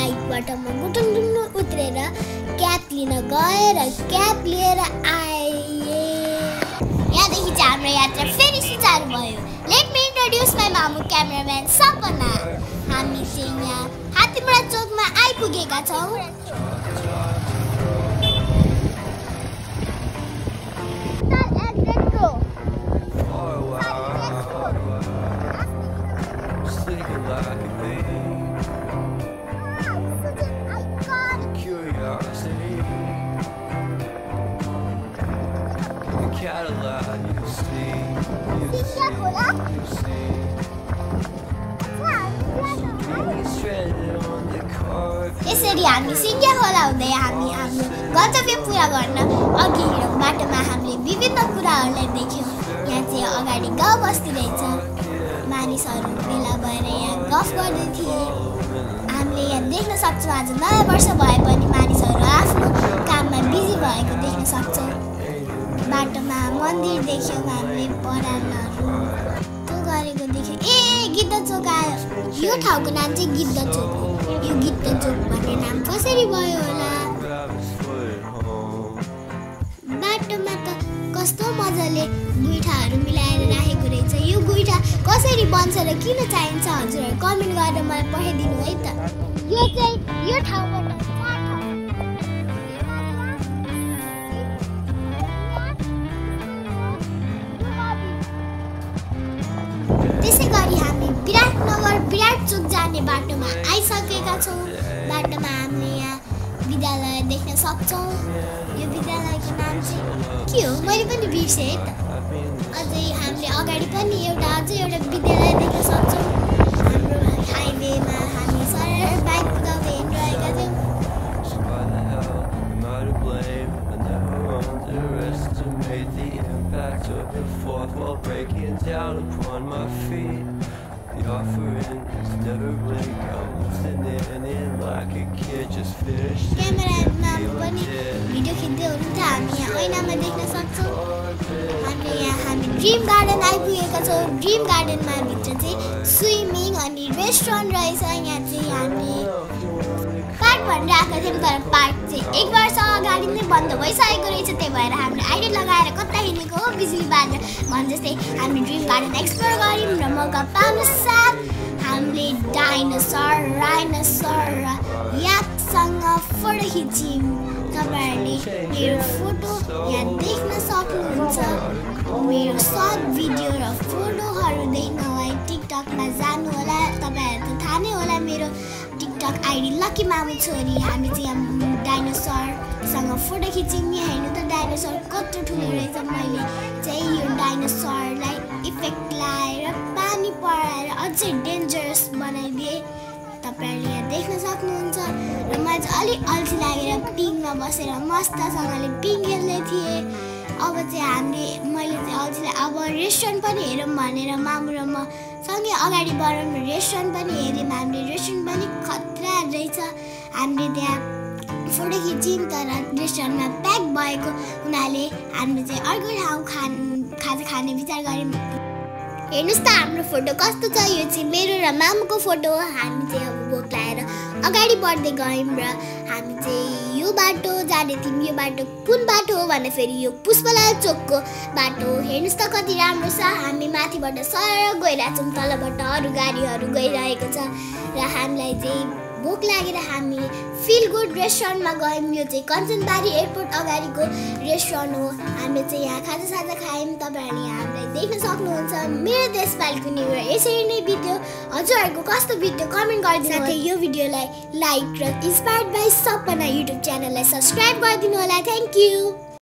फ्लाइटबाट म गुटुङ उत्रेर क्याप लिन गए र क्याप लिएर आए। यहाँदेखि चाहिँ हाम्रो यात्रा फेरि सुचारु भयो। लेट मी इन्ट्रोड्युस माई मामु क्यामेराम्यान सपना। हामी चाहिँ यहाँ हात्तीमुरा चोकमा आइपुगेका छौँ। यसरी हामी सिङ्गे खोला हुँदै हामी हाम्रो गन्तव्य पुरा गर्न अघि हिँड्यौँ। बाटोमा हामीले विभिन्न कुराहरूलाई देख्यौँ। यहाँ चाहिँ अगाडि गाउँ बस्ती रहेछ। मानिसहरू भेला भएर यहाँ गफ गर्दै थिए। हामीले यहाँ देख्न सक्छौँ आज नयाँ वर्ष भए पनि मानिसहरू आफ्नो काममा बिजी भएको देख्न सक्छौँ। बाटोमा मन्दिर देख्यौँ हामीले, परालहरू त्यो गरेको देख्यौँ। गिद्ध चोक आयो। यो ठाउँको नाम चाहिँ गिद्ध चोक हो। यो गिद्ध चोक भन्ने नाम कसरी भयो होला? बाटोमा त कस्तो मजाले गुइठाहरू मिलाएर राखेको रहेछ। यो गुइठा कसरी बन्छ र किन चाहिन्छ हजुरहरू कमेन्ट गरेर मलाई पठाइदिनु है त। यो चाहिँ यो ठाउँबाट त्यसै गरी हामी विराटनगर विराट चोक जाने बाटोमा आइसकेका छौँ। बाटोमा हामीले यहाँ विद्यालय देख्न सक्छौँ। यो विद्यालयको नाम चाहिँ के हो मैले पनि बिर्सेँ है त। अझै हामीले अगाडि पनि अझै एउटा विद्यालय देख्न सक्छौँ। हाम्रो हाइवेमा हामी सरर बाइक कुदाउँदै हिँडिरहेका थियौँ। क्यामेरामा पनि भिडियो खिच्दै हुनुहुन्छ। हामी यहाँ ऐनामा देख्न सक्छौँ। हामी ड्रिम गार्डन आइपुगेका छौँ। ड्रिम गार्डनमा भित्र चाहिँ स्विमिङ अनि रेस्टुरेन्ट रहेछ। यहाँ चाहिँ हामी पार्क भनेर आएको थियौँ तर पार्क चाहिँ 1 वर्ष अगाडि नै बन्द भइसकेको रहेछ। त्यही भएर हामीले अहिले लगाएर कता हिँडेको हो बिजुली बाजा भन् जस्तै हामी ड्रिम गार्डन एक्सप्लोर गऱ्यौँ र मौका पाउन साथ हामीले डाइनोसर राइनोसर र याकसँग फोटो खिच्यौँ। तपाईँहरूले मेरो फोटो यहाँ देख्न सक्नुहुन्छ। मेरो सर्ट भिडियो र फोटोहरू देख्नलाई टिकटकमा जानु होला। तपाईँहरू त थाहा नै होला मेरो टिकटक आइडी लकी मामु छोरी। हामी चाहिँ यहाँ डाइनोसरसँग फोटो खिच्यौँ। यहाँ हेर्नु त डाइनोसर कत्रो ठुलो रहेछ। मैले चाहिँ यो डाइनोसरलाई इफेक्ट लगाएर पानी पराएर अझै डेन्जरस बनाइदिएँ। तपाईँहरूले यहाँ देख्न सक्नुहुन्छ। र मलाई चाहिँ अलिक अल्छी लागेर पिङमा बसेर मस्तसँगले पिङ खेल्दै थिएँ। अब चाहिँ मैले चाहिँ अल्छीलाई अब रेस्टुरेन्ट पनि हेरौँ भनेर मामु र म सँगै अगाडि बढौँ। रेस्टुरेन्ट पनि हेऱ्यौँ हामीले। रेस्टुरेन्ट पनि खतरा रहेछ। हामीले त्यहाँ फोटो खिच्यौँ तर रेस्टुरेन्टमा प्याक भएको हुनाले हामीले चाहिँ अर्को ठाउँ खाजा खाने विचार गऱ्यौँ। हेर्नुहोस् त हाम्रो फोटो कस्तो छ। यो चाहिँ मेरो र मामुको फोटो हो। हामी चाहिँ अब भोक लागेर अगाडि बढ्दै गयौँ र हामी चाहिँ यो बाटो जाने थियौँ। यो बाटो कुन बाटो हो भन्दा फेरि यो पुष्पलाल चोकको बाटो हो। हेर्नुहोस् त कति राम्रो छ। हामी माथिबाट सर गइरहेको छौँ। तलबाट अरू गाडीहरू गइरहेको छ र हामीलाई चाहिँ भोक लागेर हामी फिल गुड रेस्टुरेन्टमा गयौँ। यो चाहिँ कञ्चनबारी एयरपोर्ट अगाडिको रेस्टुरेन्ट हो। हामीले चाहिँ यहाँ खाजा खायौँ। तपाईँहरूले हामीलाई देख्न सक्नुहुन्छ। मेरो देशपालको न्यु इयर यसरी नै बित्यो। हजुरहरूको कस्तो बित्यो कमेन्ट गरिदिनु। साथै यो भिडियोलाई लाइक र इन्स्पायर्ड बाई सपना युट्युब च्यानललाई सब्सक्राइब गरिदिनु होला। Thank you.